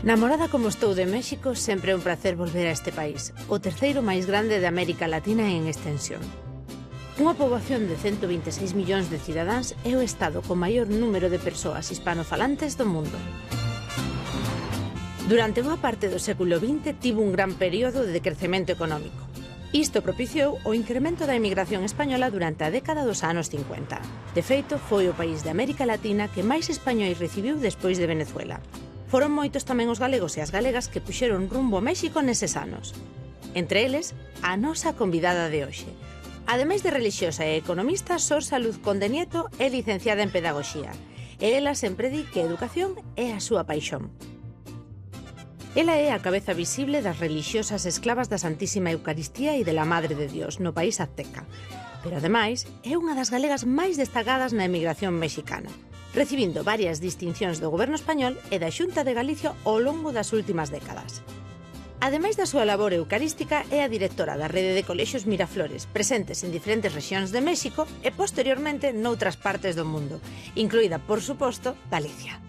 Namorada como estou de México, sempre é un placer volver a este país, o terceiro máis grande de América Latina en extensión. Unha poboación de 126 millóns de cidadáns é o estado con maior número de persoas hispanofalantes do mundo. Durante boa parte do século XX tivo un gran período de crecemento económico. Isto propiciou o incremento da emigración española durante a década dos anos 50. De feito, foi o país de América Latina que máis españois recibiu despois de Venezuela. Foron moitos tamén os galegos e as galegas que puxeron rumbo a México neses anos. Entre eles, a nosa convidada de hoxe. Ademais de relixiosa e economista, Sor Salud Conde Nieto é licenciada en Pedagogía. E ela sempre di que a educación é a súa paixón. Ela é a cabeza visible das relixiosas esclavas da Santísima Eucaristía e de la Madre de Dios no país azteca. Pero, ademais, é unha das galegas máis destacadas na emigración mexicana, recibindo varias distincións do goberno español e da Xunta de Galicia ao longo das últimas décadas. Ademais da súa labor eucarística, é a directora da rede de colexios Miraflores, presentes en diferentes rexións de México e posteriormente noutras partes do mundo, incluída, por suposto, Galicia.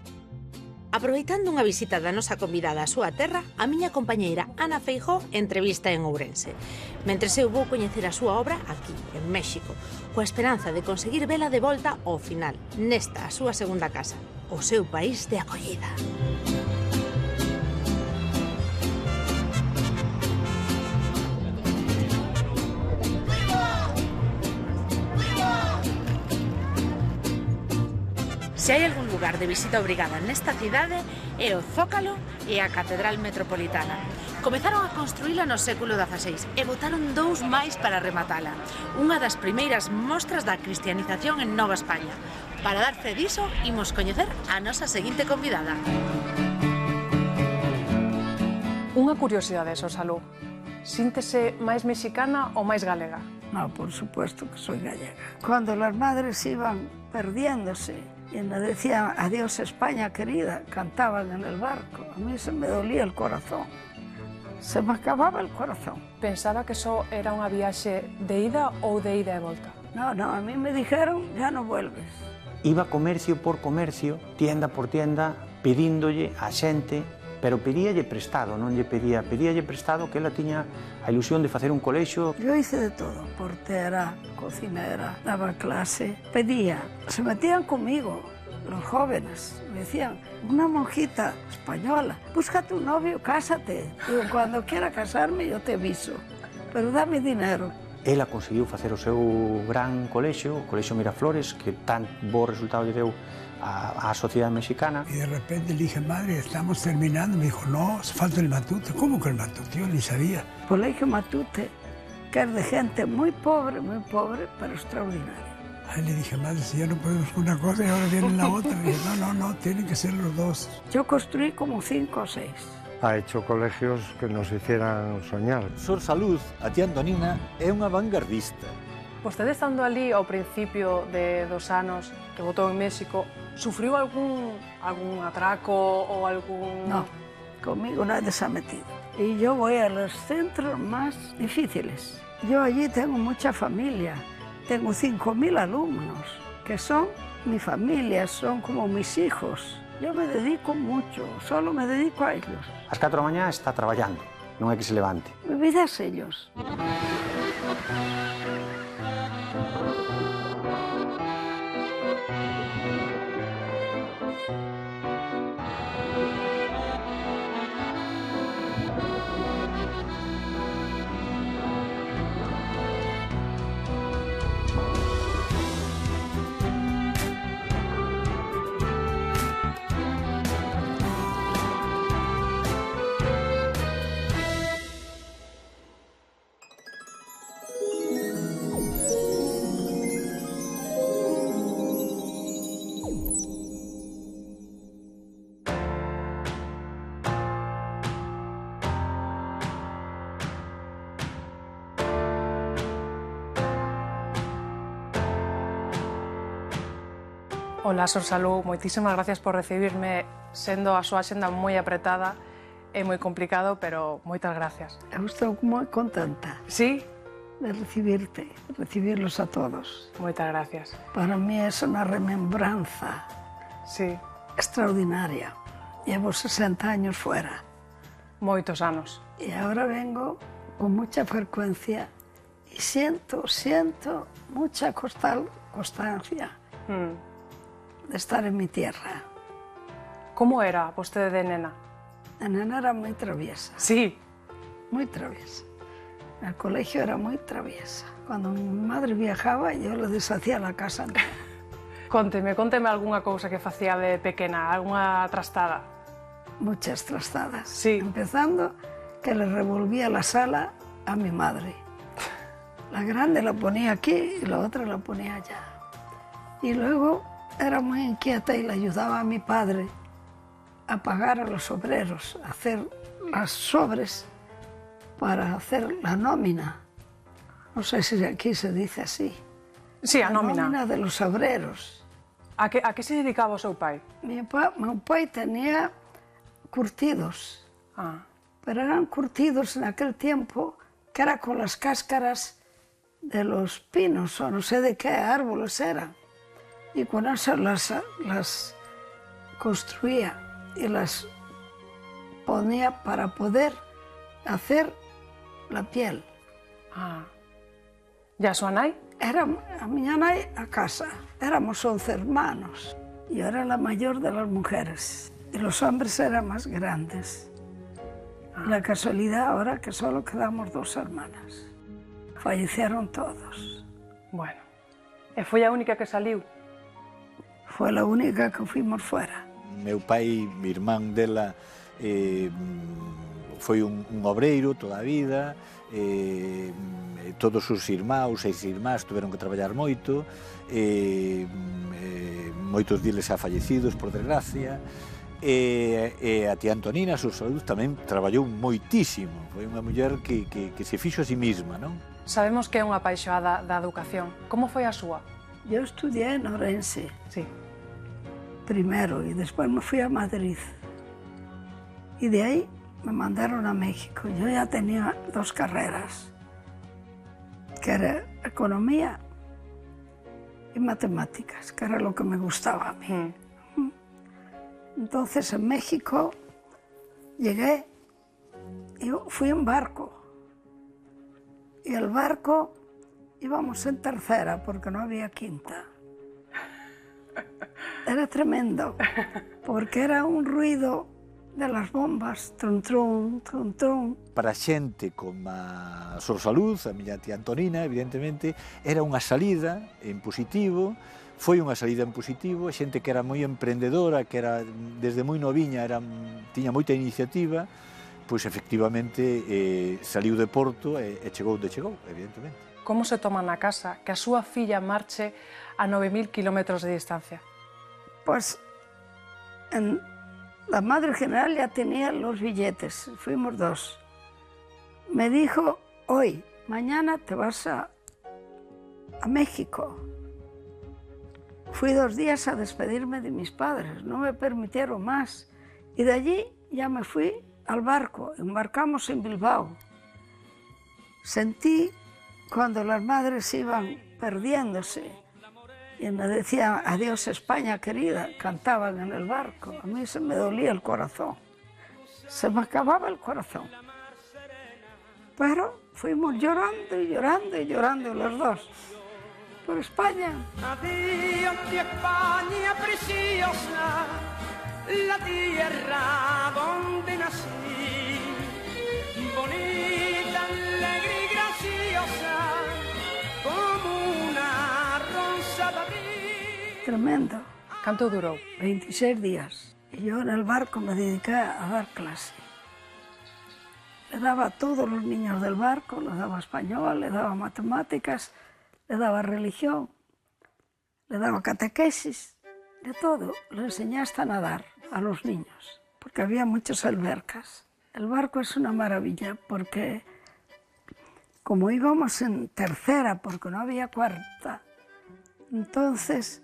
Aproveitando unha visita da nosa convidada á súa terra, a miña compañeira Ana Feijóo entrevista en Ourense. Mentres eu vou coñecer a súa obra aquí, en México, coa esperanza de conseguir vela de volta ao final, nesta a súa segunda casa, o seu país de acollida. Se hai algún lugar de visita obrigada nesta cidade é o Zócalo e a Catedral Metropolitana. Comezaron a construíla no século XVI e botaron dous máis para rematala. Unha das primeiras mostras da cristianización en Nova España. Para dar fe diso, imos coñecer a nosa seguinte convidada. Unha curiosidade, Sor Salud. Síntese máis mexicana ou máis galega? No, por supuesto que soy gallega. Cuando las madres iban perdiéndose y nos decían adiós España querida, cantaban en el barco, a mí se me dolía el corazón, se me acababa el corazón. Pensaba que só era unha viaxe de ida ou de ida e volta? No, a mí me dijeron ya no vuelves. Iba comercio por comercio, tienda por tienda, pedíndolle a xente, pero pedíalle prestado, non lle pedíalle prestado que ela tiña a ilusión de facer un colexio. Yo hice de todo, portera, cocinera, daba clase, pedía, se metían conmigo los jóvenes, me decían, una monjita española, búscate un novio, cásate. Digo, cuando quiera casarme yo te aviso, pero dame dinero. Ela conseguiu facer o seu gran colexio, o Colexio Miraflores, que tan bo resultado lle deu a sociedade mexicana. Y de repente le dije, madre, estamos terminando. Me dijo, no, hace falta el matute. ¿Cómo que el matute? Yo ni sabía. Colegio Matute, que es de gente muy pobre, pero extraordinaria. Ahí le dije, madre, si ya no podemos con una cosa y ahora viene la otra. Y dije, no, tienen que ser los dos. Yo construí como 5 o 6. Ha hecho colegios que nos hicieran soñar. Sor Salud, a tía Antonina, é unha vanguardista. Vostede estando ali ao principio dos anos que votou en México, sufriu algún atraco ou algún...? No, conmigo nadie se ha metido. Y yo voy a los centros más difíciles. Yo allí tengo mucha familia, tengo 5.000 alumnos, que son mi familia, son como mis hijos. Yo me dedico mucho, solo me dedico a ellos. Ás 4 da mañá está traballando, non é que se levante. Mi vida es ellos. Ola, Sor Salud, moitísimas gracias por recibirme, sendo a súa xenda moi apretada e moi complicado, pero moitas gracias. Eu estou moi contenta. Sí? De recibirte, recibirlos a todos. Moitas gracias. Para mí es una remembranza sí. extraordinaria. Llevo 60 años fuera. Moitos anos. Y ahora vengo con mucha frecuencia y siento mucha constancia de estar en mi tierra. Como era vostede de nena? La nena era muy traviesa, Sí. muy traviesa. En el colegio era muy traviesa. Cuando mi madre viajaba, yo le deshacía la casa entera. Conteme algunha cousa que facía de pequena, algunha trastada. Muchas trastadas. Sí. Empezando que le revolvía la sala a mi madre. La grande la ponía aquí y la otra la ponía allá. Y luego era muy inquieta y le ayudaba a mi padre a pagar a los obreros, a hacer las sobres para hacer la nómina. No sé si aquí se dice así. Sí, a La nómina. nómina de los obreros. A que se dedicaba o seu pai? Mi pai tenía curtidos, pero eran curtidos en aquel tiempo que era con las cáscaras de los pinos o no sé de qué árboles eran. Y con eso las construía y las ponía para poder hacer la piel. E a súa nai? Era a miña nai a casa. Éramos 11 hermanos. Yo era la mayor de las mujeres y los hombres eran más grandes. La casualidad ahora que solo quedamos 2 hermanas. Fallecieron todos. Bueno. E foi a única que saliu? Fue la única que fuimos fuera. Meu pai, mi irmán dela, foi un obreiro toda a vida, todos os irmáns e irmás tiveron que traballar moito, moitos diles xa fallecidos, por desgracia, e a tía Antonina, a súa salud, tamén traballou moitísimo. Foi unha muller que se fixo a sí mesma, non? Sabemos que é unha apaixonada da educación. Como foi a súa? Yo estudié en Orense Sí. primero y después me fui a Madrid. Y de ahí me mandaron a México. Yo ya tenía 2 carreras, que era economía y matemáticas, que era lo que me gustaba a mí. Entonces en México llegué y fui en barco. Y el barco íbamos en tercera porque no había quinta. Era tremendo, porque era un ruido de las bombas, trum, trum, trum, trum. Para a xente como a Sor Salud, a miña tía Antonina, evidentemente, era unha salida en positivo, foi unha salida en positivo, xente que era moi emprendedora, que era desde moi noviña, tiña moita iniciativa, pois efectivamente saliu de Porto e chegou onde chegou, evidentemente. Como se toma na casa que a súa filla marche a 9.000 kilómetros de distancia? Pues la madre general ya tenía los billetes, fuimos 2. Me dijo, hoy, mañana te vas a México. Fui 2 días a despedirme de mis padres, no me permitieron más. Y de allí ya me fui al barco, embarcamos en Bilbao. Sentí cuando las madres iban perdiéndose y me decían, adiós España querida, cantaban en el barco. A mí se me dolía el corazón, se me acababa el corazón. Pero fuimos llorando y llorando y llorando los 2 por España. Adiós mi España preciosa, la tierra donde nací, bonita, alegre y graciosa, como una rosa de abril. Tremendo. Canto durou? 26 días. Y yo en el barco me dediqué a dar clase. Le daba a todos los niños del barco, le daba español, le daba matemáticas, le daba religión, le daba catequesis, de todo. Le enseñé hasta a nadar a los niños, porque había muchas albercas. El barco es una maravilla porque como íbamos en tercera porque no había cuarta, entonces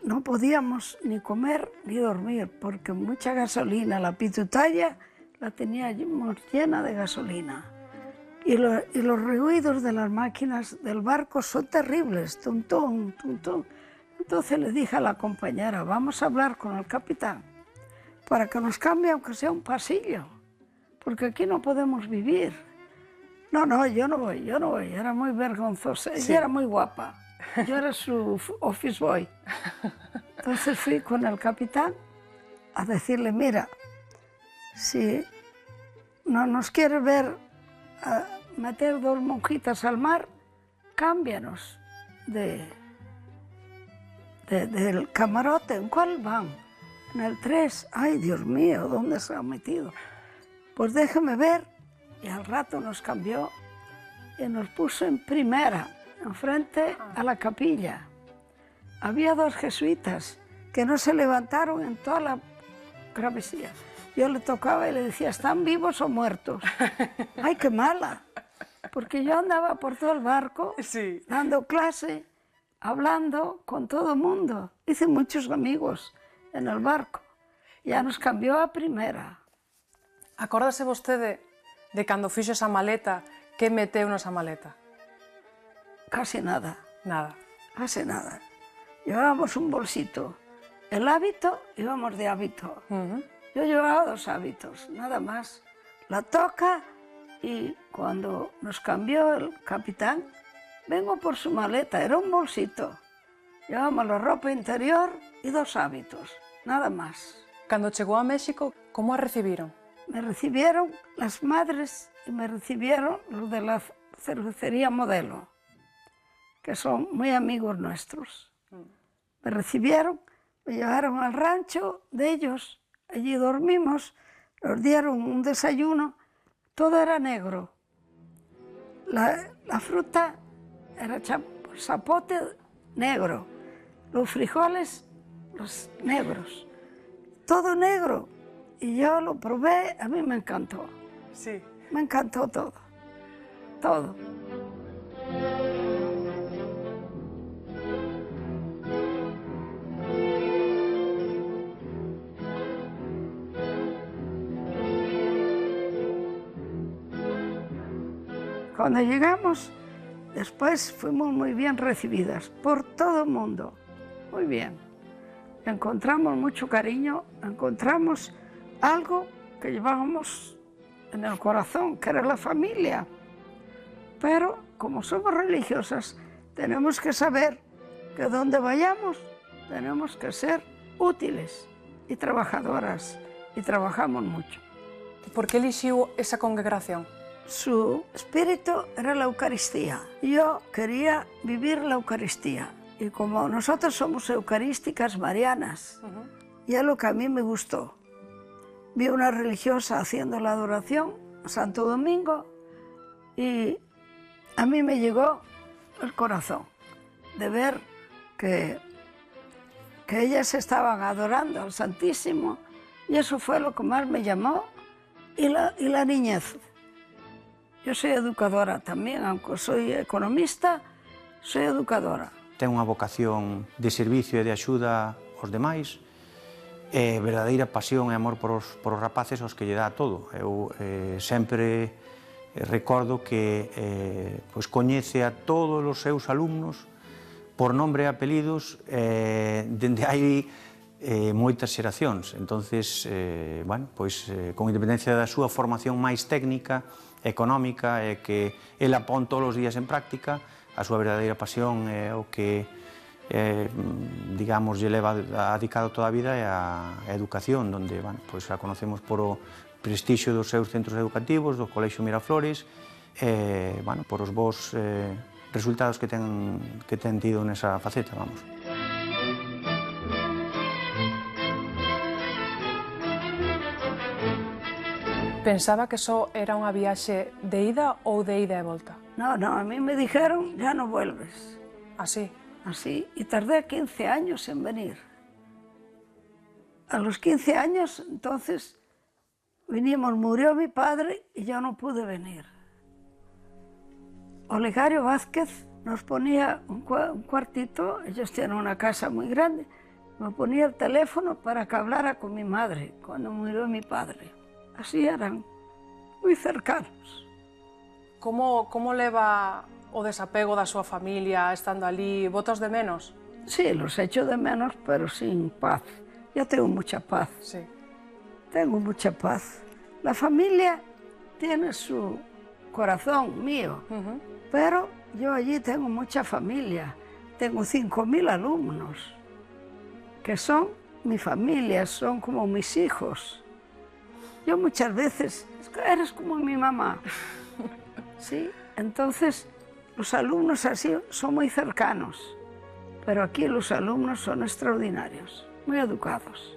no podíamos ni comer ni dormir porque mucha gasolina, la pitutalla la teníamos llena de gasolina. Y los ruidos de las máquinas del barco son terribles, tum, tum, tum, tum. Entonces le dije a la compañera, vamos a hablar con el capitán para que nos cambie aunque sea un pasillo, porque aquí no podemos vivir. No, yo no voy, era muy vergonzosa, ella era muy guapa, yo era su office boy. Entonces fui con el capitán a decirle, mira, si no nos quieres ver meter 2 monjitas al mar, cámbianos del camarote. ¿En cuál van? En el 3. Ay, Dios mío, ¿dónde se ha metido? Pues déjeme ver. Y al rato nos cambió y nos puso en primera, enfrente a la capilla. Había 2 jesuitas que no se levantaron en toda la travesía. Yo le tocaba y le decía, ¿están vivos o muertos? ¡Ay, qué mala! Porque yo andaba por todo el barco, dando clase, hablando con todo el mundo. Hice muchos amigos en el barco. Ya nos cambió a primera. Acórdase vostede de cando fixo esa maleta, que meteu nesa maleta? Casi nada. Nada. Casi nada. Llevábamos un bolsito. El hábito, íbamos de hábito. Yo llevaba 2 hábitos, nada más. La toca y cuando nos cambió el capitán, vengo por su maleta, era un bolsito. Llevábamos la ropa interior y 2 hábitos, nada más. Cando chegou a México, como a recibiron? Me recibieron las madres y me recibieron los de la cervecería Modelo, que son muy amigos nuestros. Me recibieron, me llevaron al rancho de ellos, allí dormimos, nos dieron un desayuno, todo era negro. La fruta era zapote negro, los frijoles los negros, todo negro. Y yo lo probé, a mí me encantó. Sí. Me encantó todo, todo. Cuando llegamos, después fuimos muy bien recibidas por todo el mundo, muy bien. Encontramos mucho cariño, encontramos algo que llevábamos en el corazón, que era la familia. Pero como somos religiosas, tenemos que saber que donde vayamos tenemos que ser útiles y trabajadoras, y trabajamos mucho. Por que elixiu esa congregación? Su espíritu era la Eucaristía. Yo quería vivir la Eucaristía. Y como nosotros somos eucarísticas marianas, y es lo que a mí me gustó. Vi una religiosa haciendo la adoración a Santo Domingo y a mí me llegó el corazón de ver que ellas estaban adorando al Santísimo, y eso fue lo que más me llamó, y la niñez. Yo soy educadora también, aunque soy economista, soy educadora. Ten unha vocación de servicio e de axuda aos demais, e verdadeira pasión e amor por os rapaces aos que lle dá todo. Eu sempre recordo que pois coñece a todos os seus alumnos por nombre e apelidos dende hai moitas xeracións. Entonces, bueno, pois con independencia da súa formación máis técnica, económica, e que ela pon todos os días en práctica, a súa verdadeira pasión é o que, digamos, lle leva dedicado toda a vida é a educación, onde, bueno, pois a conocemos por o prestixio dos seus centros educativos, do Colexio Miraflores, e, bueno, por os bons resultados que ten tido nesa faceta, vamos. Pensaba que só era unha viaxe de ida ou de ida e volta? No, a mí me dijeron, ya no vuelves. Así. Así, y tardé 15 años en venir. A los 15 años, entonces, vinimos, murió mi padre y yo no pude venir. Olegario Vázquez nos ponía un cuartito, ellos tienen una casa muy grande, me ponía el teléfono para que hablara con mi madre cuando murió mi padre. Así eran, muy cercanos. Como leva o desapego da súa familia estando ali? Botas de menos? Sí, los echo de menos, pero sin paz. Yo tengo mucha paz. Sí. tengo mucha paz. La familia tiene su corazón mío, pero yo allí tengo mucha familia. Tengo 5.000 alumnos, que son mi familia, son como mis hijos. Yo muchas veces, eres como mi mamá, ¿sí? Entonces, los alumnos así son muy cercanos, pero aquí los alumnos son extraordinarios, muy educados.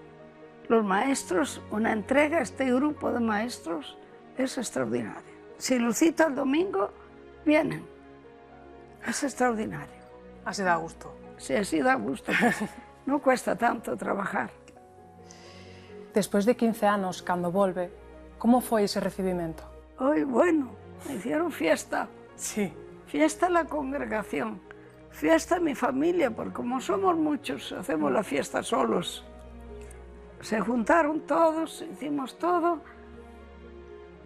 Los maestros, una entrega, este grupo de maestros es extraordinario. Si lo cito el domingo, vienen. Es extraordinario. Así da gusto. Sí, así da gusto. No cuesta tanto trabajar. Despois de 15 anos, cando volve, como foi ese recibimento? Hoy, bueno, me hicieron fiesta. Sí. Fiesta la congregación. Fiesta mi familia, porque como somos muchos, hacemos la fiesta solos. Se juntaron todos, hicimos todo.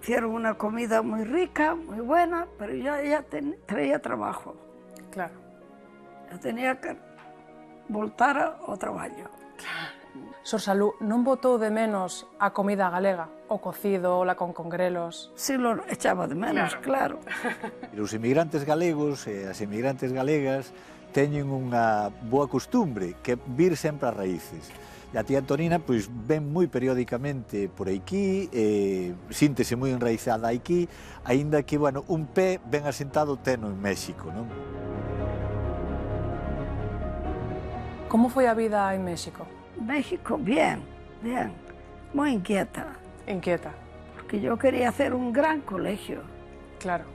Hicieron una comida muy rica, muy buena, pero yo ya traía trabajo. Claro. Eu tenía que voltar ao traballo. Sor Salú, non botou de menos a comida galega? O cocido, o lacón con grelos? Sí, lo echaba de menos, claro. Os emigrantes galegos e as emigrantes galegas teñen unha boa costumbre, que é vir sempre ás raíces. E a tía Antonina pois, ven moi periódicamente por aquí, síntese moi enraizada aquí, aínda que bueno, un pé ben asentado teno en México. Non? Como foi a vida en México? México, bien, bien, muy inquieta. Inquieta. Porque yo quería hacer un gran colegio. Claro.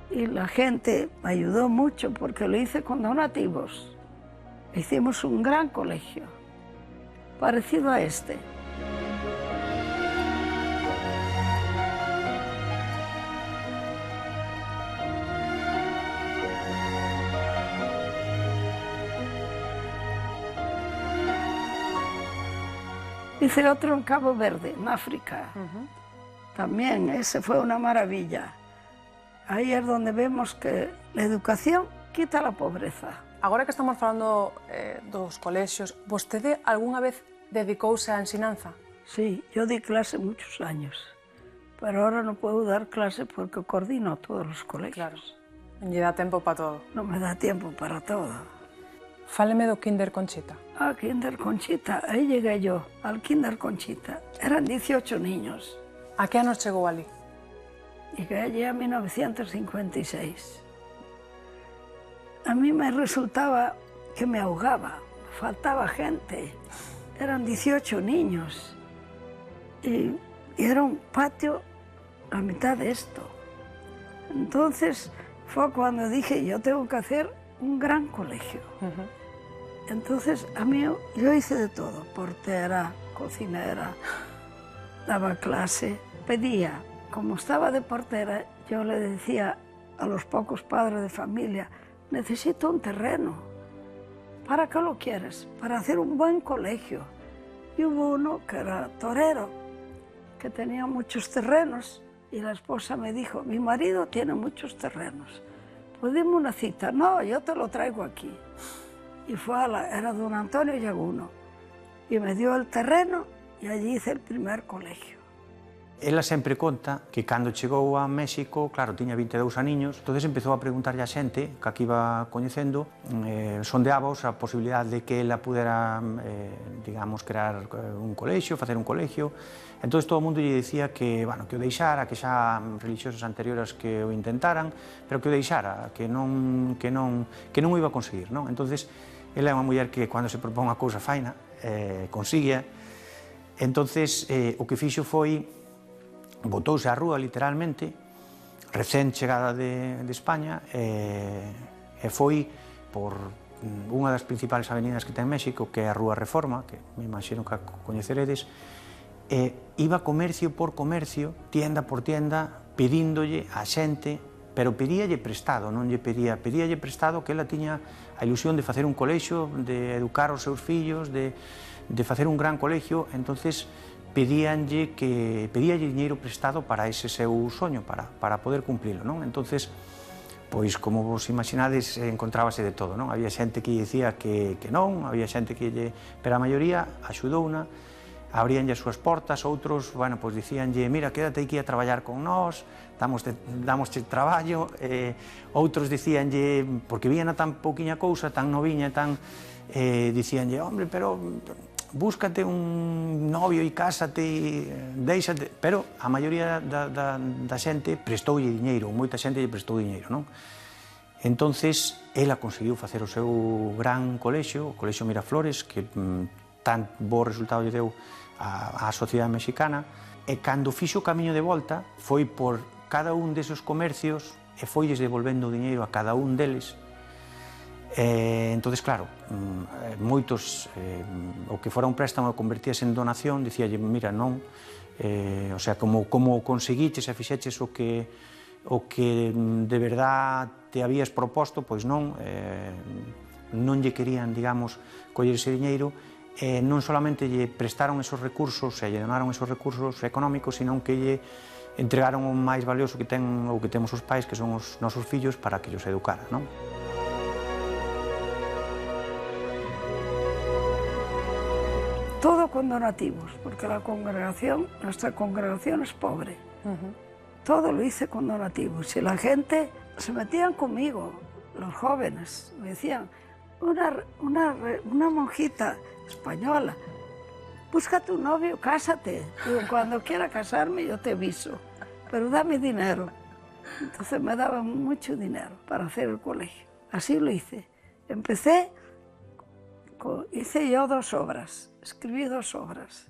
Y la gente me ayudó mucho porque lo hice con donativos. Hicimos un gran colegio, parecido a este. Hice otro en Cabo Verde, en África. También, ese fue una maravilla. Ahí es donde vemos que la educación quita la pobreza. Agora que estamos falando dos colexios, vostede algunha vez dedicouse á ensinanza? Sí, yo di clase muchos años, pero ahora no puedo dar clase porque coordino todos los colegios. Claro, non lle dá tempo para todo. No me da tiempo para todo. Fáleme do Kinder Conchita. Ah, Kinder Conchita, ahí llegué yo, al Kinder Conchita. Eran 18 niños. A que anos chegou ali? Llegué allí a 1956. A mí me resultaba que me ahogaba, faltaba gente. Eran 18 niños y era un patio a mitad de esto. Entonces fue cuando dije, yo tengo que hacer un gran colegio. Entonces a mí yo hice de todo, portera, cocinera, daba clase, pedía. Como estaba de portera, yo le decía a los pocos padres de familia, necesito un terreno. ¿Para qué lo quieres? Para hacer un buen colegio. Y hubo uno que era torero, que tenía muchos terrenos, y la esposa me dijo, mi marido tiene muchos terrenos, pues dime una cita. No, yo te lo traigo aquí. Y fue era don Antonio Llaguno, y me dio el terreno, y allí hice el primer colegio. Ela sempre conta que cando chegou a México, claro, tiña 22 aniños, entonces empezou a preguntarlle a xente que aquí iba coñecendo, sondeábaos a posibilidade de que ela pudera, digamos, crear un colexio, facer un colexio. Entonces todo o mundo lle dicía que, bueno, que o deixara, que xa religiosos anteriores que o intentaran, pero que o deixara, que non o iba a conseguir, non? Entonces, ela é unha muller que cando se propón a cousa faina, consíguea. Entonces, o que fixo foi botouse á rúa, literalmente, recén chegada de España, e foi por unha das principales avenidas que ten México, que é a Rúa Reforma, que me imagino que a coñeceredes, e iba comercio por comercio, tienda por tienda, pedíndolle a xente, pero pedíalle prestado, non lle pedíalle prestado que ela tiña a ilusión de facer un colexio, de educar os seus fillos, de facer un gran colexio. Entonces pedíalle diñeiro prestado para ese seu soño, para poder cumplilo, non? Entonces, pois, como vos imaginades, encontrábase de todo, non? Había xente que dicía que non, había xente que lle... Pero a maioría axudouna. abríanlle as súas portas, outros, bueno, pois dicíanlle, mira, quédate aquí a traballar con nós, damosche traballo, outros dicíanlle, porque vían a tan pouquiña cousa, tan noviña, dicíanlle, hombre, pero búscate un novio e cásate, deixate, pero a maioría da xente prestoulle diñeiro, ou moita xente lle prestou diñeiro, non? Entonces, ela conseguiu facer o seu gran colexio, o Colexio Miraflores, que tan bo resultado lle deu á sociedade mexicana, e cando fixo o camiño de volta foi por cada un deses comercios e foilles devolvendo o diñeiro a cada un deles. Entonces, claro, moitos, o que fora un préstamo convertíase en donación, dicíalle, mira, non, o sea, como conseguiches e fixeches o que de verdad te habías proposto, pois non lle querían, digamos, coller ese diñeiro, non solamente lle prestaron esos recursos e lle donaron esos recursos económicos, sino que lle entregaron o máis valioso que temos os pais, que son os nosos fillos, para que os educaran, non? Todo con donativos, porque nuestra congregación es pobre. Todo lo hice con donativos. Y la gente se metían conmigo, los jóvenes, me decían, una monjita española, búscate un novio, cásate. Digo, cuando quiera casarme yo te aviso, pero dame dinero. Entonces me daban mucho dinero para hacer el colegio. Así lo hice. Hice yo 2 obras, escribí 2 obras,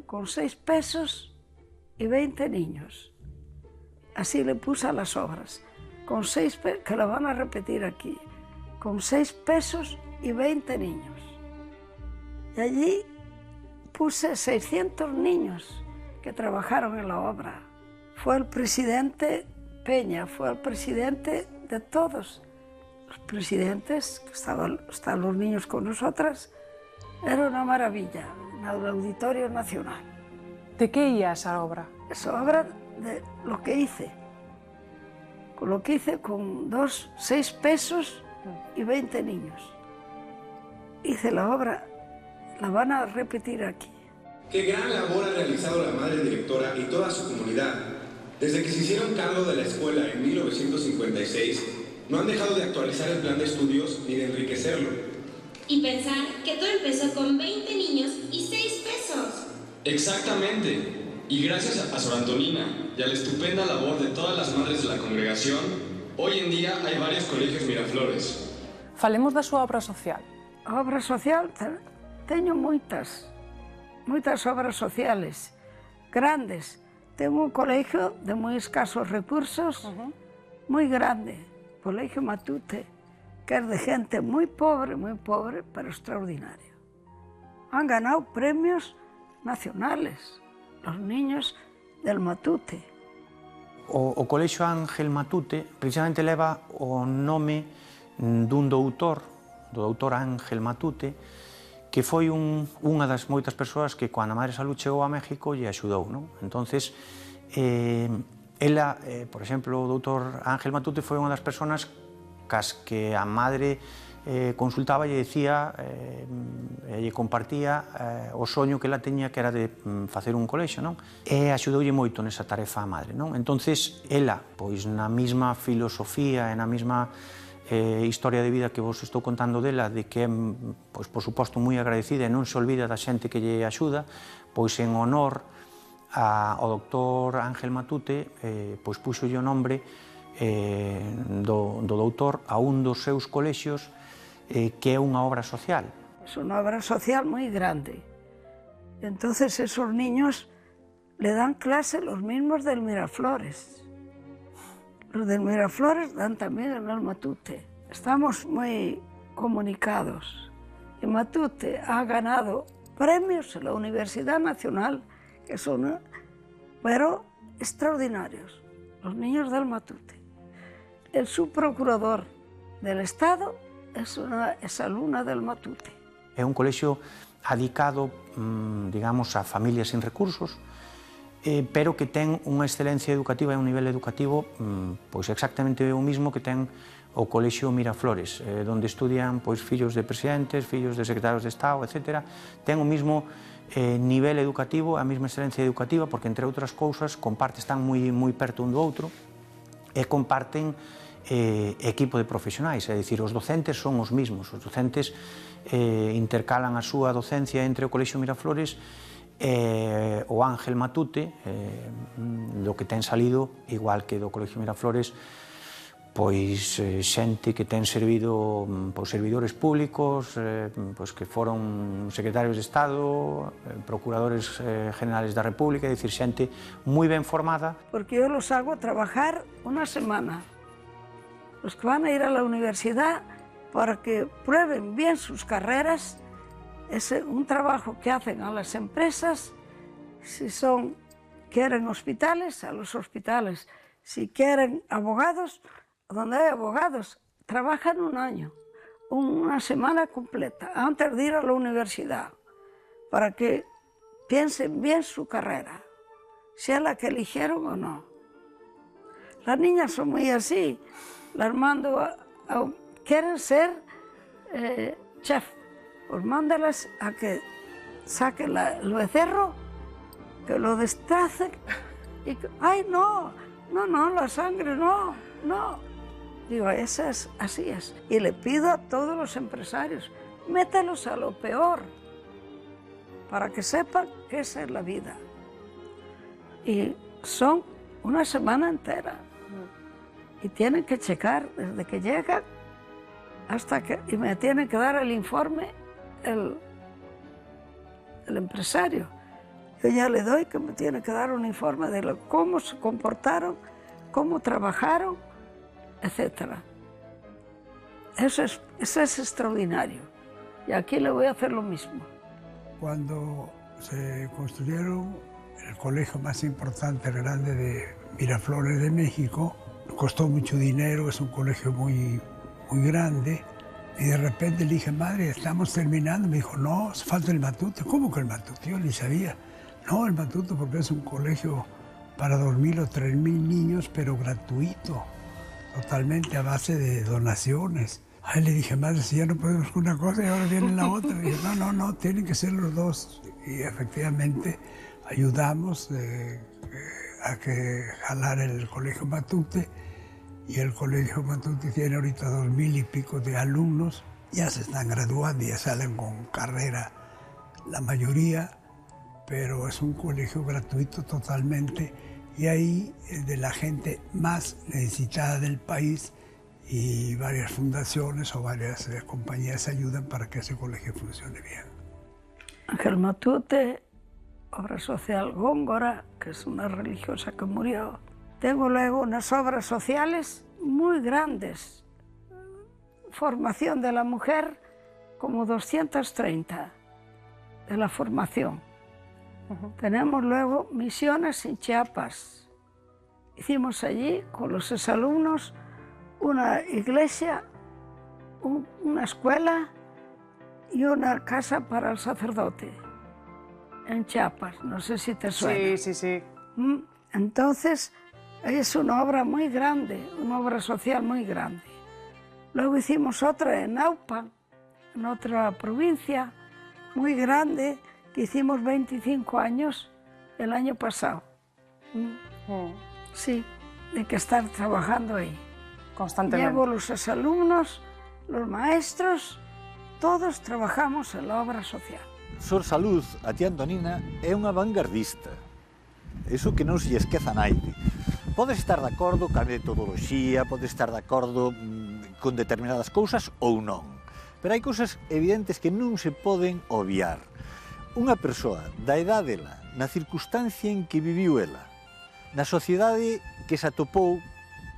con 6 pesos y 20 niños. Así le puse a las obras, con 6 pesos, que lo van a repetir aquí, con 6 pesos y 20 niños. Y allí puse 600 niños que trabajaron en la obra. Fue el presidente Peña, fue el presidente de todos los presidentes, que estaban los niños con nosotras. Era una maravilla, en el Auditorio Nacional. ¿De qué iba esa obra? Esa obra de lo que hice. Con lo que hice con 6 pesos y 20 niños. Hice la obra, la van a repetir aquí. Qué gran labor ha realizado la madre directora y toda su comunidad. Desde que se hicieron cargo de la escuela en 1956, no han dejado de actualizar el plan de estudios ni de enriquecerlo. Y pensar que todo empezó con 20 niños y 6 pesos. Exactamente. Y gracias a Sor Antonina y a la estupenda labor de todas las madres de la congregación, hoy en día hay varios colegios Miraflores. Falemos da súa obra social. A obra social, teño moitas obras sociales, grandes. Tengo un colegio de moi escasos recursos, moi grande, Colegio Matute, que es de gente muy pobre, pero extraordinario. Han ganado premios nacionales, los niños del Matute. O Colexio Ángel Matute precisamente leva o nome dun doutor, do doutor Ángel Matute, que foi unha das moitas persoas que, cando a Madre Salud chegou a México, lle axudou, non? Entonces, ela, por exemplo, o doutor Ángel Matute foi unha das persoas cas que a madre consultaba e lle decía, lle compartía o soño que ela teña, que era de facer un colexio, non? E axudoulle moito nesa tarefa a madre, non? Entonces, ela, pois na mesma filosofía e na mesma historia de vida que vos estou contando dela, de que é, pois, por suposto, moi agradecida e non se olvida da xente que lle axuda, pois en honor ao doutor Ángel Matute, pois puxolle o nombre do doutor a un dos seus colexios, que é unha obra social. Es una obra social muy grande. Entonces esos niños le dan clase los mismos del Miraflores. Los del Miraflores dan también en el Matute. Estamos muy comunicados. Y Matute ha ganado premios en la Universidad Nacional, que son, pero extraordinarios, los niños del Matute. El subprocurador del Estado es alumna del Matute. É un colexio adicado, digamos, a familias sin recursos, pero que ten unha excelencia educativa e un nivel educativo pois exactamente o mismo que ten o Colexio Miraflores, onde estudian pois fillos de presidentes, fillos de secretarios de Estado, etc. Ten o mismo nivel educativo, a mesma excelencia educativa, porque, entre outras cousas, están moi perto un do outro e comparten equipo de profesionais, é dicir, os docentes son os mismos, os docentes intercalan a súa docencia entre o Colexio Miraflores e o Ángel Matute, do que ten salido, igual que do Colexio Miraflores, pois xente que ten servido servidores públicos, que foron secretarios de Estado, procuradores generales da República, é dicir, xente moi ben formada. Porque yo los hago trabajar una semana. Los que van a ir a la universidad para que prueben bien sus carreras, es un trabajo que hacen a las empresas, si quieren hospitales, a los hospitales, si quieren abogados, donde hay abogados, trabajan un año, una semana completa, antes de ir a la universidad, para que piensen bien su carrera, sea la que eligieron o no. Las niñas son muy así, las mando quieren ser chef, pues mándalas a que saquen el becerro, que lo destracen, y ¡ay, no! No, la sangre, no. Digo, así es. Y le pido a todos los empresarios, mételos a lo peor, para que sepan que esa es la vida. Y son una semana entera. Y tienen que checar desde que llegan hasta que... Y me tienen que dar el informe el empresario. Yo ya le doy que me tiene que dar un informe de cómo se comportaron, cómo trabajaron, etc. Eso es extraordinario. Y aquí le voy a hacer lo mismo. Cuando se construyeron el colegio más importante, grande de Miraflores de México, costó mucho dinero, es un colegio muy grande, y de repente le dije, madre, estamos terminando. Me dijo, no, falta el Matute. ¿Cómo que el Matute? Yo ni sabía. No, el Matute porque es un colegio para 2.000 o 3.000 niños, pero gratuito, totalmente a base de donaciones. Ahí le dije, madre, si ya no podemos con una cosa y ahora viene la otra. Le dije, no, tienen que ser los dos. Y efectivamente ayudamos a que jalar el Colegio Matute, y el Colegio Matute tiene ahorita 2.000 y pico de alumnos, ya se están graduando y ya salen con carrera la mayoría, pero es un colegio gratuito totalmente, y ahí es de la gente más necesitada del país, y varias fundaciones o varias compañías ayudan para que ese colegio funcione bien. Ángel Matute, Obra Social Góngora, que es una religiosa que murió. Tengo luego unas obras sociales muy grandes. Formación de la mujer, como 230 de la formación. Tenemos luego misiones en Chiapas. Hicimos allí con los exalumnos una iglesia, una escuela y una casa para el sacerdote en Chiapas. No sé si te suena. Sí. Entonces, es una obra muy grande, una obra social muy grande. Luego hicimos otra en Naupan, en otra provincia, muy grande, que hicimos 25 años el año pasado. Sí, de que estar trabajando ahí. Constantemente. Llevo los exalumnos, los maestros, todos trabajamos en la obra social. Sor Salud, a tía Antonina, é unha vanguardista. Eso que non se lle esqueza naide. Podes estar de acordo ca metodoloxía, podes estar de acordo con determinadas cousas ou non. Pero hai cousas evidentes que non se poden obviar. Unha persoa da edade dela, na circunstancia en que viviu ela, na sociedade que se atopou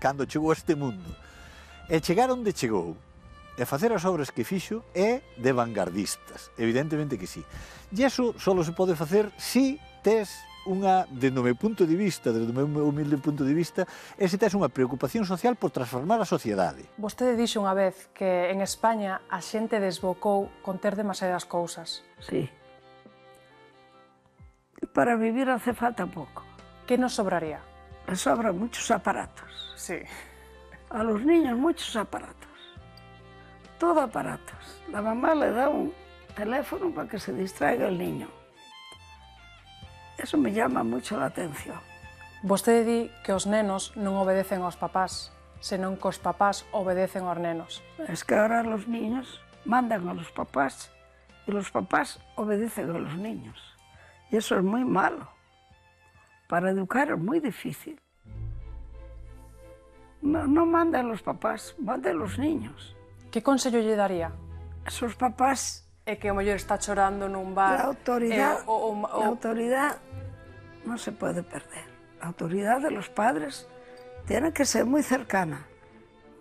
cando chegou a este mundo, e chegar onde chegou, e facer as obras que fixo, é de vanguardistas, evidentemente que sí. E iso só se pode facer si tes unha, desde o meu punto de vista, desde o meu humilde punto de vista, é se tes unha preocupación social por transformar a sociedade. Vostede dixo unha vez que en España a xente desbocou con ter demasiadas cousas. Sí. Para vivir hace falta pouco. Que nos sobraría? Les sobran muchos aparatos. Sí. A los niños muchos aparatos. Todo aparatos. La mamá le da un teléfono para que se distraiga el niño. Eso me llama mucho la atención. Vostede di que os nenos non obedecen aos papás, senón que os papás obedecen aos nenos. Es que ahora los niños mandan a los papás y los papás obedecen a los niños. Y eso es muy malo. Para educar es muy difícil. No mandan los papás, mandan los niños. Que consello lle daría? Esos papás... É que o mellor está chorando nun bar... La autoridad no se puede perder. La autoridad de los padres tiene que ser muy cercana.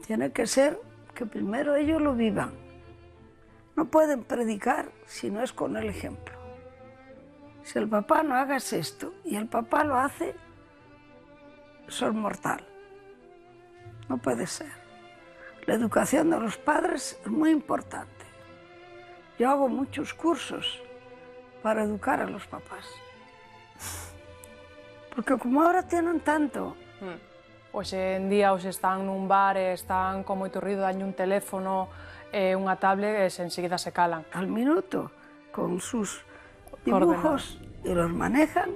Tiene que ser que primero ellos lo vivan. No pueden predicar si no es con el ejemplo. Si el papá no hagas esto y el papá lo hace, eso es mortal. No puede ser. La educación de los padres es muy importante. Yo hago muchos cursos para educar a los papás. Porque como ahora tienen tanto... Hoxe en día os están nun bar e están con moito ruido, daño un teléfono, unha tablet e enseguida se calan. Al minuto, con sus dibujos y los manejan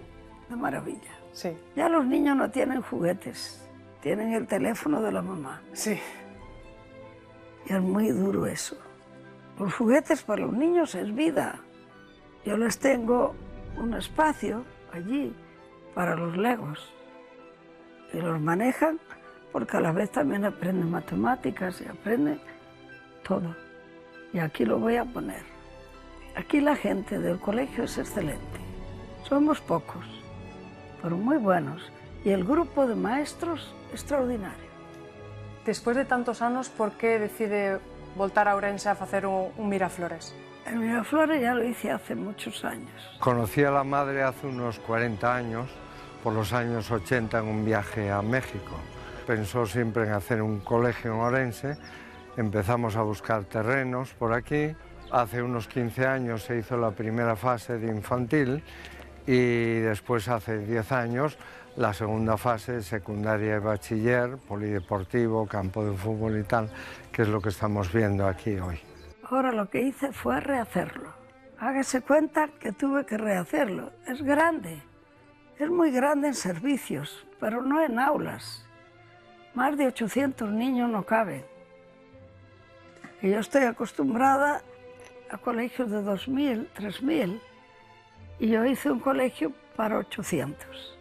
de maravilla. Sí. Ya los niños no tienen juguetes, tienen el teléfono de la mamá. Sí. Y es muy duro eso. Los juguetes para los niños es vida. Yo les tengo un espacio allí para los legos. Y los manejan porque a la vez también aprenden matemáticas y aprenden todo. Y aquí lo voy a poner. Aquí la gente del colegio es excelente. Somos pocos, pero muy buenos. Y el grupo de maestros extraordinario. Despois de tantos anos, por que decide voltar a Ourense a facer un Miraflores? El Miraflores ya lo hice hace muchos años. Conocí a la madre hace unos 40 años, por los años 80, en un viaje a México. Pensó siempre en hacer un colegio en Ourense. Empezamos a buscar terrenos por aquí. Hace unos 15 años se hizo la primera fase de infantil y después, hace 10 años, la segunda fase, secundaria y bachiller, polideportivo, campo de fútbol y tal, que es lo que estamos viendo aquí hoy. Ahora lo que hice fue rehacerlo. Hágase cuenta que tuve que rehacerlo. Es grande, es muy grande en servicios, pero no en aulas. Más de 800 niños no caben. Y yo estoy acostumbrada a colegios de 2.000, 3.000, y yo hice un colegio para 800.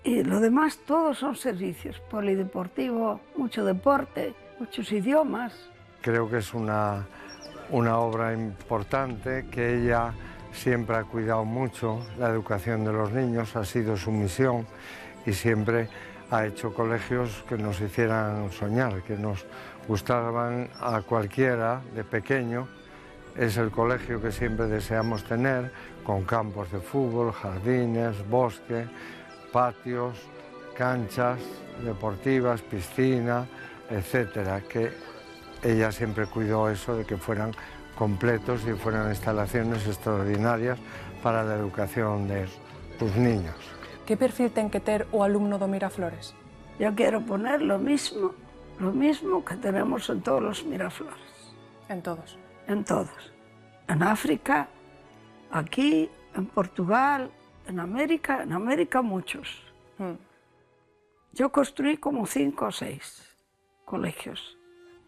Y lo demás todos son servicios, polideportivo, mucho deporte, muchos idiomas. Creo que es una obra importante, que ella siempre ha cuidado mucho la educación de los niños, ha sido su misión, y siempre ha hecho colegios que nos hicieran soñar, que nos gustaban a cualquiera de pequeño. Es el colegio que siempre deseamos tener, con campos de fútbol, jardines, bosque, patios, canchas deportivas, piscina, etcétera, que ella siempre cuidó eso de que fueran completos y fueran instalaciones extraordinarias para la educación de sus niños. Que perfil ten que ter o alumno do Miraflores? Yo quiero poner lo mismo que tenemos en todos los Miraflores. En todos. En todos. En África, aquí, en Portugal, en América muchos. Yo construí como 5 o 6 colegios.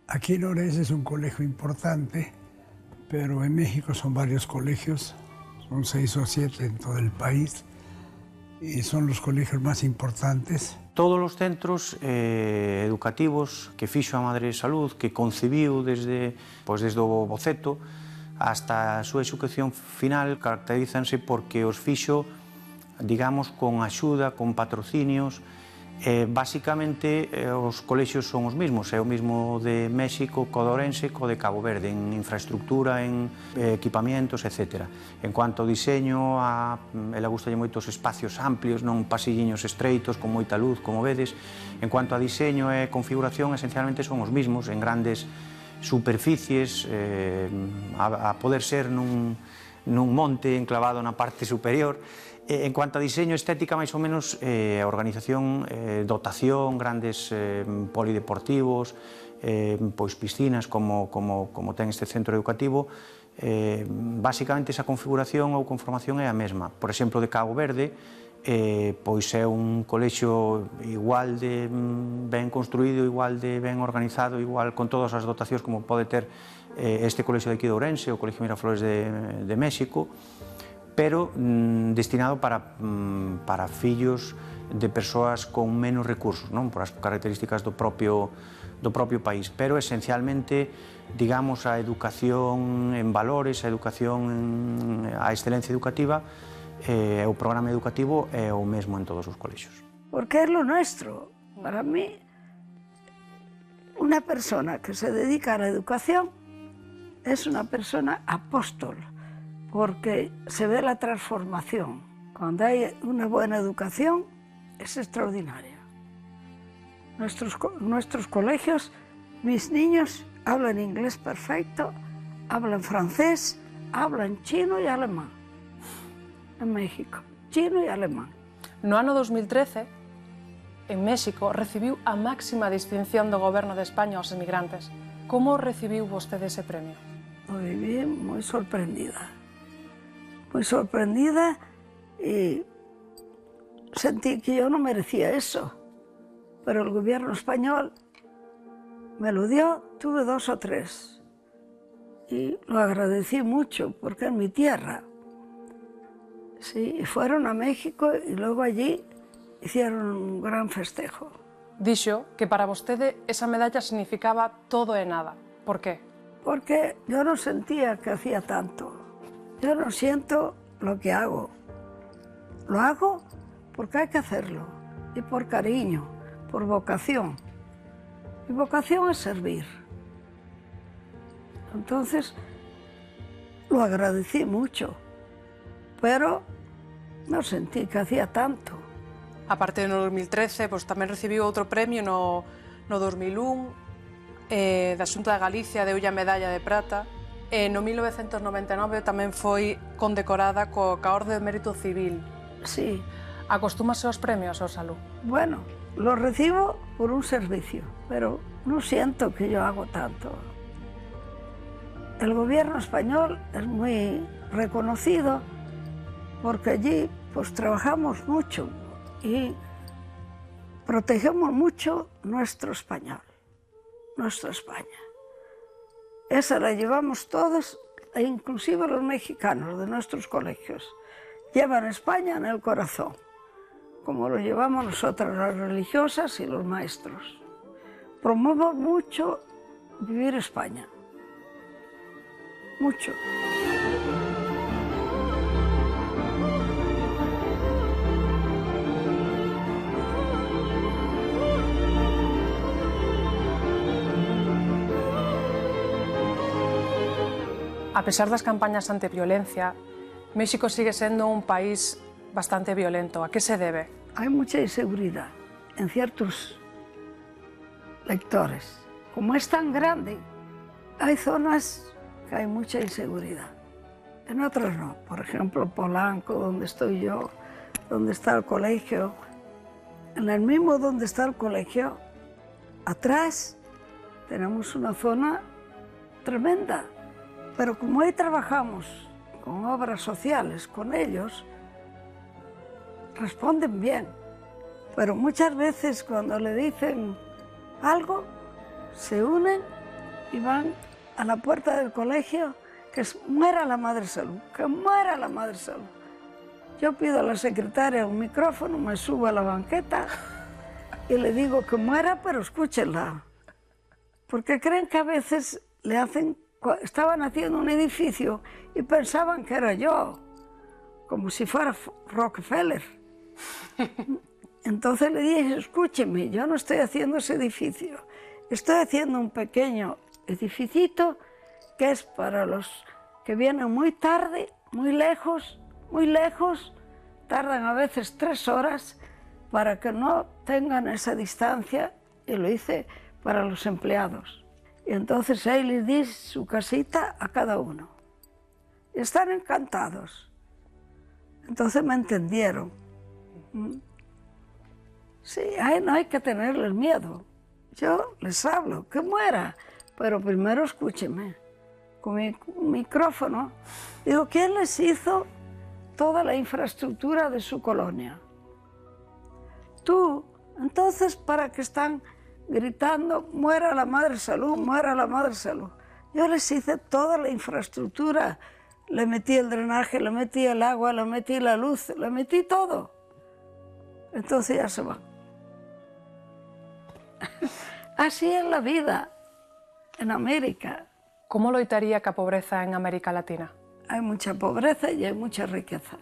Aquí en Ourense es un colegio importante, pero en México son varios colegios, son 6 o 7 en todo el país, y son los colegios más importantes. Todos os centros educativos que fixo a Madre de Salud, que concibiu desde o boceto hasta a súa execución final, caracterízanse porque os fixo, digamos, con axuda, con patrocinios. Básicamente, os colexios son os mesmos, é o mesmo de México, co de Ourense, co de Cabo Verde, en infraestructura, en equipamientos, etc. En cuanto ao diseño, ela gustalle moito os espacios amplios, non pasilliños estreitos, con moita luz, como vedes. En cuanto a diseño e configuración, esencialmente son os mesmos, en grandes superficies, a poder ser nun monte enclavado na parte superior. En cuanto a diseño estética, máis ou menos, a organización, dotación, grandes polideportivos, pois piscinas, como ten este centro educativo, Básicamente esa configuración ou conformación é a mesma. Por exemplo, de Cabo Verde, pois é un colexio igual de ben construído, igual de ben organizado, igual con todas as dotacións como pode ter este colexio de aquí de Ourense, o Colexio Miraflores de México, pero destinado para fillos de persoas con menos recursos, non? Por as características do propio país, pero esencialmente, digamos, a educación en valores, a educación, a excelencia educativa, o programa educativo é o mesmo en todos os colexios. Porque é lo nuestro. Para mí, una persona que se dedica a la educación es una persona apóstol, porque se ve la transformación. Cuando hay una buena educación, es extraordinaria. Nuestros colegios, mis niños hablan inglés perfecto, hablan francés, hablan chino y alemán. En México, chino e alemán. No ano 2013, en México, recibiu a máxima distinción do Goberno de España aos emigrantes. Como recibiu vostede ese premio? Lo viví muy sorprendida y sentí que yo no merecía eso, pero el gobierno español me lo dio, tuve 2 o 3 y lo agradecí mucho porque es mi tierra. Sí, fueron a México y luego allí hicieron un gran festejo. Dixo que para vostede esa medalla significaba todo e nada. Por qué? Porque yo no sentía que hacía tanto. Yo no siento lo que hago. Lo hago porque hay que hacerlo. Y por cariño, por vocación. Mi vocación es servir. Entonces, lo agradecí mucho. Pero non sentí que hacía tanto. Aparte no 2013, pois tamén recibiu outro premio no 2001, da Xunta de Galicia deulle a medalla de prata, e no 1999 tamén foi condecorada coa Orde de Mérito Civil. Sí. Acostúmase aos premios, Salud? Bueno, lo recibo por un servicio, pero no siento que yo hago tanto. El gobierno español es muy reconocido porque allí pues trabajamos mucho y protegemos mucho nuestro español, nuestra España. Esa la llevamos todos, e inclusive los mexicanos de nuestros colegios. Llevan España en el corazón, como lo llevamos nosotras las religiosas y los maestros. Promuevo mucho vivir España, mucho. A pesar das campañas antiviolencia, México sigue sendo un país bastante violento. A que se debe? Hay mucha inseguridad en ciertos lectores. Como es tan grande, hay zonas que hay mucha inseguridad. En otras no. Por ejemplo, Polanco, donde estoy yo, donde está el colegio. En el mismo donde está el colegio, atrás tenemos una zona tremenda. Pero como ahí trabajamos con obras sociales, con ellos, responden bien. Pero muchas veces cuando le dicen algo, se unen y van a la puerta del colegio, que muera la Madre Salud, que muera la Madre Salud. Yo pido a la secretaria un micrófono, me subo a la banqueta y le digo que muera, pero escúchenla. Porque creen que a veces le hacen... Estaban haciendo un edificio y pensaban que era yo, como si fuera Rockefeller. Entonces le dije, escúcheme, yo no estoy haciendo ese edificio, estoy haciendo un pequeño edificito que es para los que vienen muy tarde, muy lejos, tardan a veces 3 horas para que no tengan esa distancia, y lo hice para los empleados. Y entonces ahí les di su casita a cada uno. Y están encantados. Entonces me entendieron. Sí, no hay que tenerles miedo. Yo les hablo, que muera, pero primero escúcheme. con mi micrófono, digo, ¿quién les hizo toda la infraestructura de su colonia? Tú. Entonces, ¿para qué están gritando, muera la madre salud, muera la madre salud? Yo les hice toda la infraestructura, le metí el drenaje, le metí el agua, le metí la luz, le metí todo. Entonces ya se van. Así es la vida en América. Como loitaría que a pobreza en América Latina? Hay mucha pobreza y hay mucha riqueza.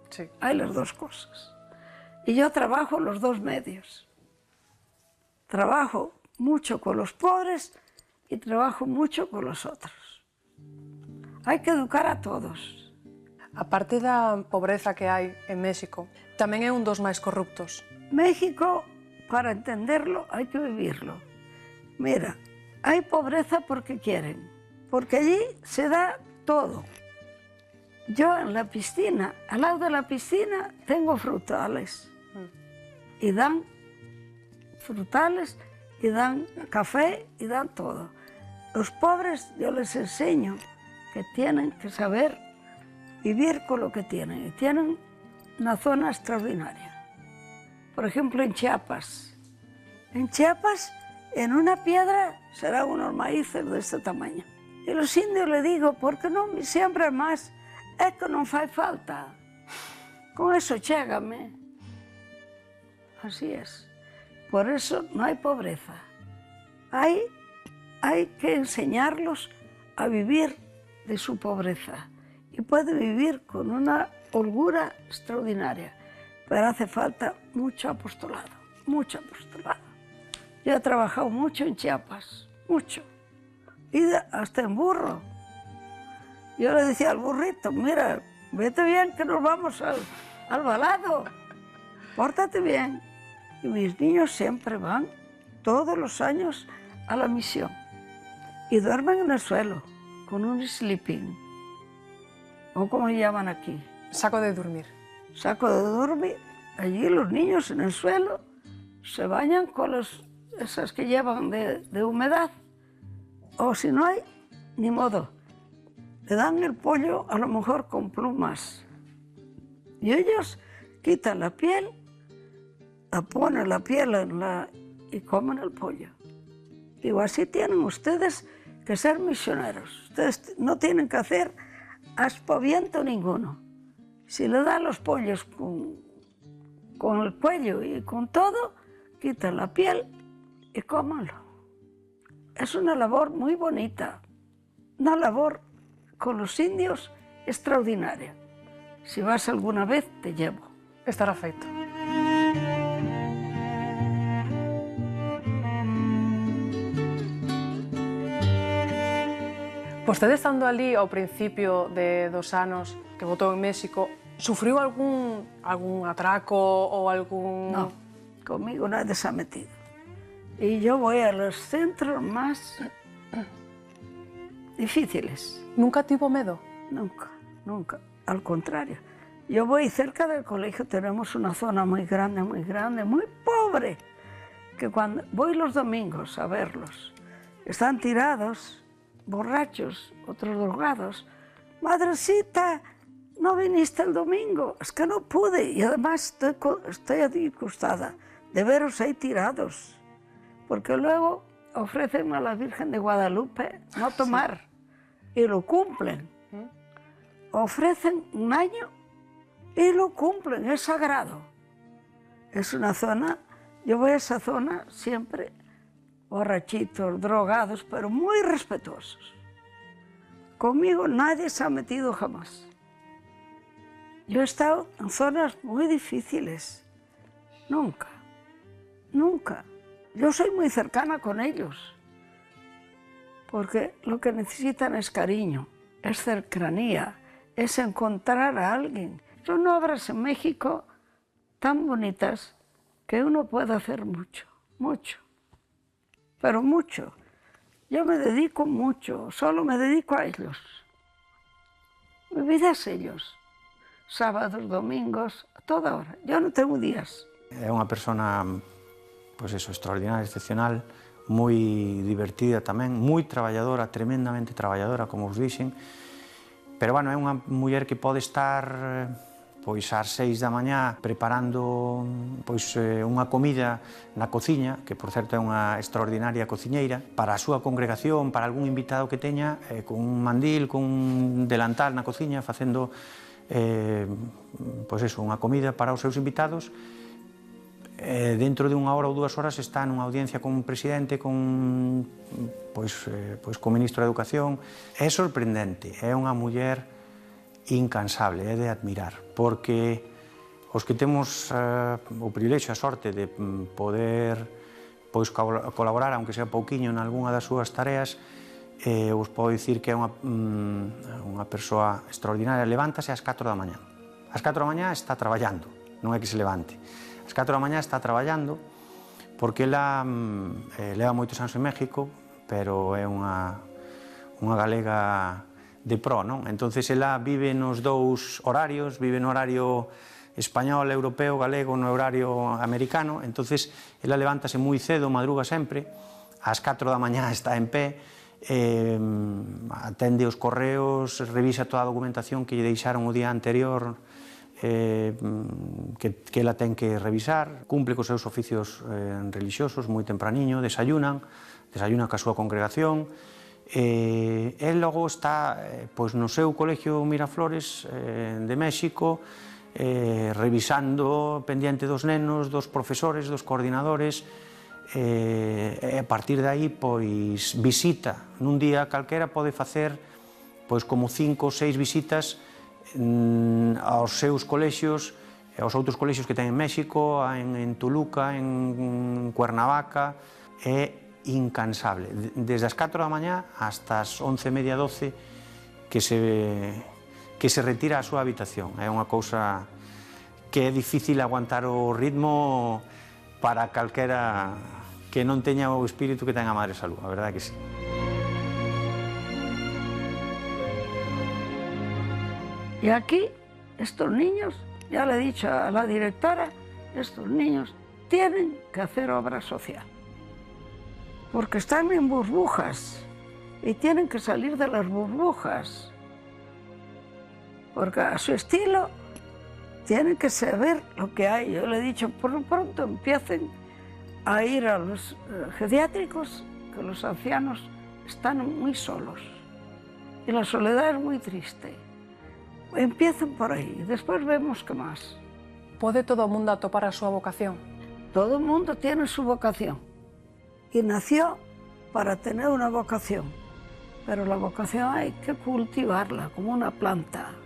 Sí. Hay las dos cosas. Y yo trabajo en los dos medios. Trabajo mucho con los pobres y trabajo mucho con los otros. Hay que educar a todos. A parte da pobreza que hai en México, tamén é un dos máis corruptos. México, para entenderlo, hay que vivirlo. Mira, hay pobreza porque quieren, porque allí se da todo. Yo en la piscina, al lado de la piscina, tengo frutales. Y dan frutales, y dan café, y dan todo. Los pobres yo les enseño que tienen que saber vivir con lo que tienen. Y tienen una zona extraordinaria. Por ejemplo, en Chiapas. En Chiapas, en una piedra, serán unos maíces de este tamaño. Y a los indios les digo, ¿por qué no me siembran más? Es que no fai falta. Con eso chégame. Así es. Por eso no hay pobreza. Hay que enseñarlos a vivir de su pobreza. Y puede vivir con una holgura extraordinaria. Pero hace falta mucho apostolado, mucho apostolado. Yo he trabajado mucho en Chiapas, mucho. Y hasta en burro. Yo le decía al burrito, mira, vete bien que nos vamos al balado. Pórtate bien. Y mis niños siempre van, todos los años, a la misión. Y duermen en el suelo, con un sleeping. ¿O cómo le llaman aquí? Saco de dormir. Saco de dormir. Allí los niños en el suelo se bañan con esas que llevan de humedad. O si no hay, ni modo. Le dan el pollo a lo mejor con plumas. Y ellos quitan la piel, la ponen la piel y comen el pollo. Digo, así tienen ustedes que ser misioneros. Ustedes no tienen que hacer aspaviento ninguno. Si le dan los pollos con el cuello y con todo, quitan la piel y cómanlo. Es una labor muy bonita, una labor con los indios extraordinaria. Si vas alguna vez, te llevo. Estará feito. Vostede estando ali ao principio dos anos que votou en México, sufriu algún atraco ou algún... No, conmigo nadie se ha metido. Y yo voy a los centros más difíciles. ¿Nunca tuvo medo? Nunca, nunca. Al contrario. Yo voy cerca del colegio, tenemos una zona muy grande, muy pobre, que cuando voy los domingos a verlos, están tirados, borrachos, otros drogados. Madrecita, no viniste el domingo, es que no pude. Y además estoy disgustada de veros ahí tirados, porque luego ofrecen a la Virgen de Guadalupe no tomar, y lo cumplen. Ofrecen un año y lo cumplen, es sagrado. Es una zona, yo voy a esa zona siempre, borrachitos, drogados, pero muy respetuosos. Conmigo nadie se ha metido jamás. Yo he estado en zonas muy difíciles, nunca, nunca. Yo soy muy cercana con ellos, porque lo que necesitan es cariño, es cercanía, es encontrar a alguien. Son obras en México tan bonitas que uno puede hacer mucho, mucho, pero mucho. Yo me dedico mucho, solo me dedico a ellos. Mi vida es ellos, sábados, domingos, a toda hora. Yo no tengo días. É unha persona, pois eso, extraordinaria, excepcional, moi divertida tamén, moi traballadora, tremendamente traballadora, como vos dixen, pero, bueno, é unha muller que pode estar pois ás 6 da mañá preparando pois unha comida na cociña, que por certo é unha extraordinaria cociñeira, para a súa congregación, para algún invitado que teña, con un mandil, con un delantal na cociña, facendo pois eso, unha comida para os seus invitados. Dentro de 1 hora ou 2 horas está nunha audiencia con un presidente, con co ministro de Educación. É sorprendente, é unha muller incansable, é de admirar, porque os que temos o privilexio, a sorte de poder colaborar, aunque sea pouquiño, en algunha das súas tareas, vos podo dicir que é unha persoa extraordinaria. Levántase ás 4 da mañá. Ás 4 da mañá está traballando, non é que se levante. Ás 4 da mañá está traballando, porque ela leva moitos anos en México, pero é unha galega de pro, non? Entonces ela vive nos dous horarios, vive no horario español, europeo, galego, no horario americano. Entonces ela levántase moi cedo, madruga sempre, ás 4 da mañá está en pé, atende os correos, revisa toda a documentación que lle deixaron o día anterior, que ela ten que revisar, cumple cos seus oficios relixiosos moi tempraniño, desayuna ca súa congregación. El logo está no seu colegio Miraflores de México, revisando, pendiente dos nenos, dos profesores, dos coordinadores, e a partir de aí visita. Nun día calquera pode facer como 5 ou 6 visitas aos seus colexios, aos outros colexios que ten en México, en Toluca, en Cuernavaca. É incansable, desde as 4 da mañá hasta as 11:30, 12 que se retira á súa habitación. É unha cousa que é difícil aguantar o ritmo para calquera que non teña o espírito que ten a Madre Salud, a verdade que sí. Y aquí, estos niños, ya le he dicho a la directora, estos niños tienen que hacer obra social. Porque están en burbujas y tienen que salir de las burbujas. Porque a su estilo tienen que saber lo que hay. Yo le he dicho, por lo pronto empiecen a ir a los geriátricos, que los ancianos están muy solos. Y la soledad es muy triste. Empiecen por aí, despois vemos que máis. Pode todo o mundo atopar a súa vocación? Todo o mundo tiene su vocación. Y nació para tener una vocación. Pero la vocación hay que cultivarla como una planta.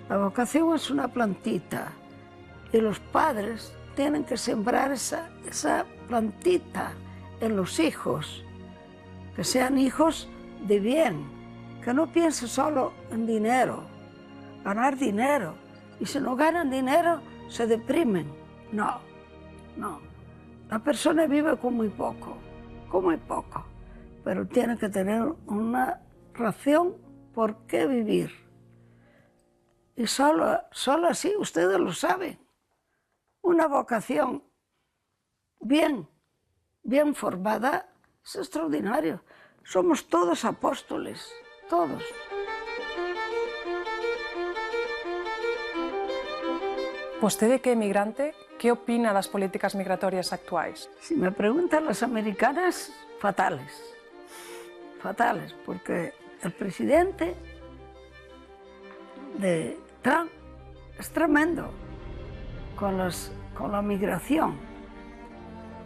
La vocación es una plantita. Y los padres tienen que sembrar esa plantita en los hijos. Que sean hijos de bien. Que no piensen solo en dinero. Ganar dinero. Y si no ganan dinero, se deprimen. No, no. La persona vive con muy poco, pero tiene que tener una razón por qué vivir. Y solo así, ustedes lo saben, una vocación bien formada es extraordinario. Somos todos apóstoles, todos. Vostede que é emigrante, que opina das políticas migratorias actuais? Si me preguntan las americanas, fatales. Fatales, porque el presidente de Trump es tremendo con la migración.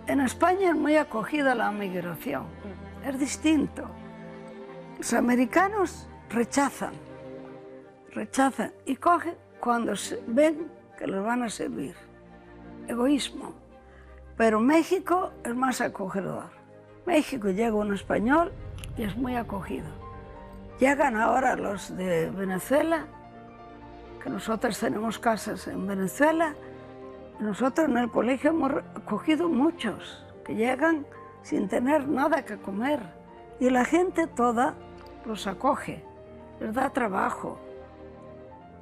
En España es muy acogida la migración, es distinto. Los americanos rechazan y cogen cuando ven que les van a servir. Egoísmo. Pero México es más acogedor. México llega un español y es muy acogido. Llegan ahora los de Venezuela, que nosotros tenemos casas en Venezuela. Nosotros en el colegio hemos acogido muchos que llegan sin tener nada que comer. Y la gente toda los acoge, les da trabajo.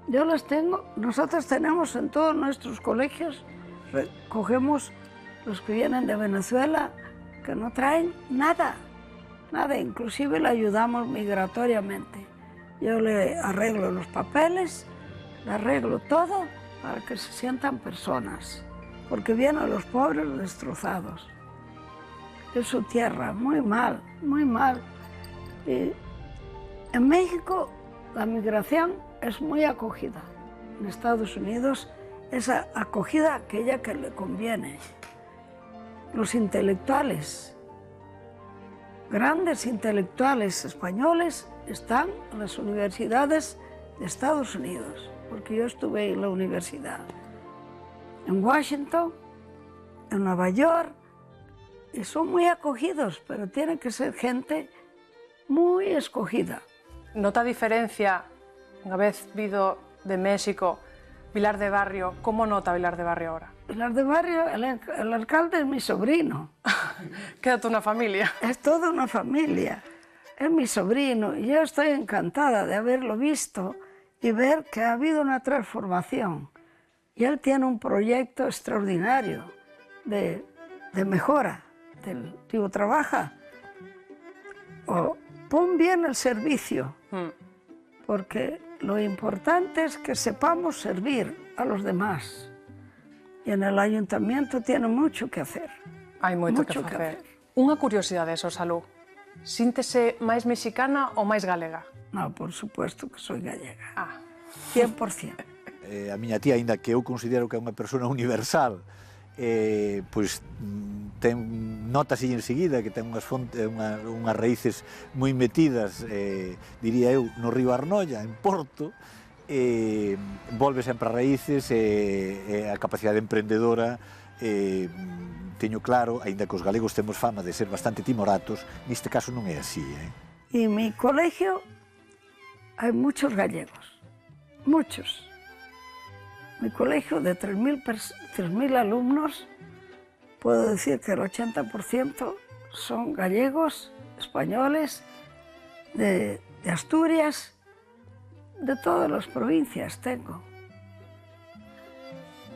Yo las tengo, nosotros tenemos en todos nuestros colegios, recogemos los que vienen de Venezuela, que no traen nada, nada, inclusive le ayudamos migratoriamente. Yo le arreglo los papeles, le arreglo todo para que se sientan personas, porque vienen los pobres destrozados. Es su tierra, muy mal, muy mal. Y en México la migración es muy acogida. En Estados Unidos es acogida aquella que le conviene. Los intelectuales, grandes intelectuales españoles, están en las universidades de Estados Unidos, porque yo estuve en la universidad, en Washington, en Nueva York, y son muy acogidos, pero tiene que ser gente muy escogida. ¿Nota diferencia, una vez vindo de México, Vilar de Barrio? ¿Cómo nota Vilar de Barrio ahora? Vilar de Barrio, el alcalde es mi sobrino. Queda toda una familia. Es toda una familia. Es mi sobrino y yo estoy encantada de haberlo visto y ver que ha habido una transformación. Y él tiene un proyecto extraordinario de mejora. Digo, trabaja o pon bien el servicio, porque lo importante es que sepamos servir a los demás. Y en el ayuntamiento tiene mucho que hacer. Hai moito que facer. Unha curiosidade, Sor Salud. Síntese máis mexicana ou máis galega? No, por supuesto que soy gallega. 100%. A miña tía, aínda que eu considero que é unha persona universal, pois notase enseguida que ten unhas raíces moi metidas, diría eu, no río Arnoia, en Porto, volve sempre a raíces, a capacidade emprendedora, teño claro, aínda que os galegos temos fama de ser bastante timoratos, neste caso non é así. En mi colegio hai muchos gallegos, muchos. Mi colegio de 3.000 alumnos, puedo decir que el 80% son gallegos, españoles, de Asturias, de todas las provincias tengo.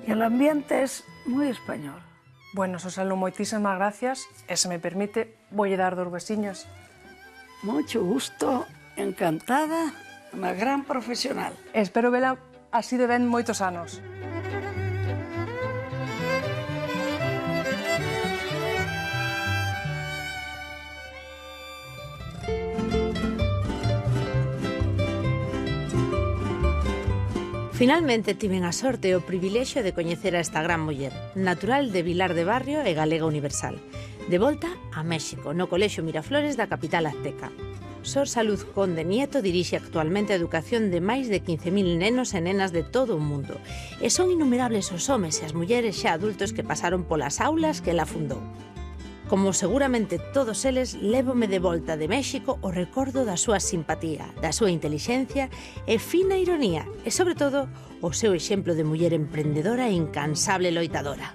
Y el ambiente es muy español. Bueno, Sor Salud, moitísimas gracias. E se me permite, voy a dar 2 besiños. Mucho gusto, encantada, unha gran profesional. Espero vela así de ben moitos anos. Finalmente tiven a sorte e o privilexio de coñecer a esta gran muller, natural de Vilar de Barrio e galega universal, de volta a México, no Colexio Miraflores da capital azteca. Sor Salud Conde Nieto dirixe actualmente a educación de máis de 15.000 nenos e nenas de todo o mundo, e son innumerables os homes e as mulleres xa adultos que pasaron polas aulas que ela fundou. Como seguramente todos eles, lévome de volta de México o recordo da súa simpatía, da súa intelixencia e fina ironía, e, sobre todo, o seu exemplo de muller emprendedora e incansable loitadora.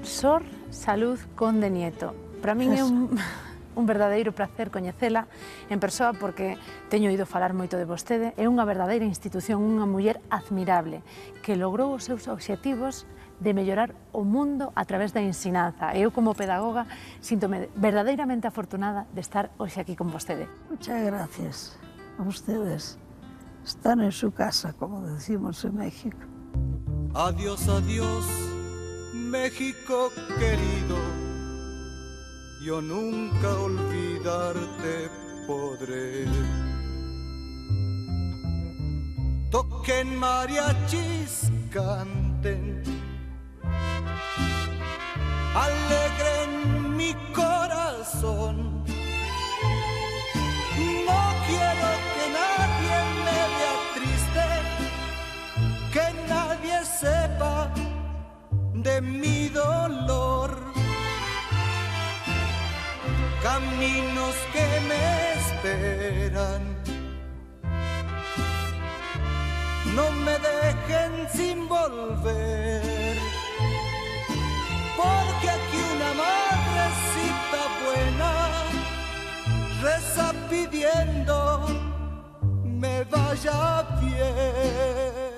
Sor Salud Conde Nieto. Para min é un verdadeiro placer coñecela en persoa, porque teño oído falar moito de vostede. É unha verdadeira institución, unha muller admirable que logrou os seus obxectivos de mellorar o mundo a través da ensinanza. Eu, como pedagoga, síntome verdadeiramente afortunada de estar hoxe aquí con vostede. Muchas gracias a ustedes. Están en su casa, como decimos en México. Adiós, adiós, México querido. Yo nunca olvidarte podré. Toquen mariachis, canten, alegren mi corazón. No quiero que nadie me vea triste, que nadie sepa de mi dolor. Caminos que me esperan, no me dejen sin volver, porque aquí una madrecita buena reza pidiendo me vaya bien.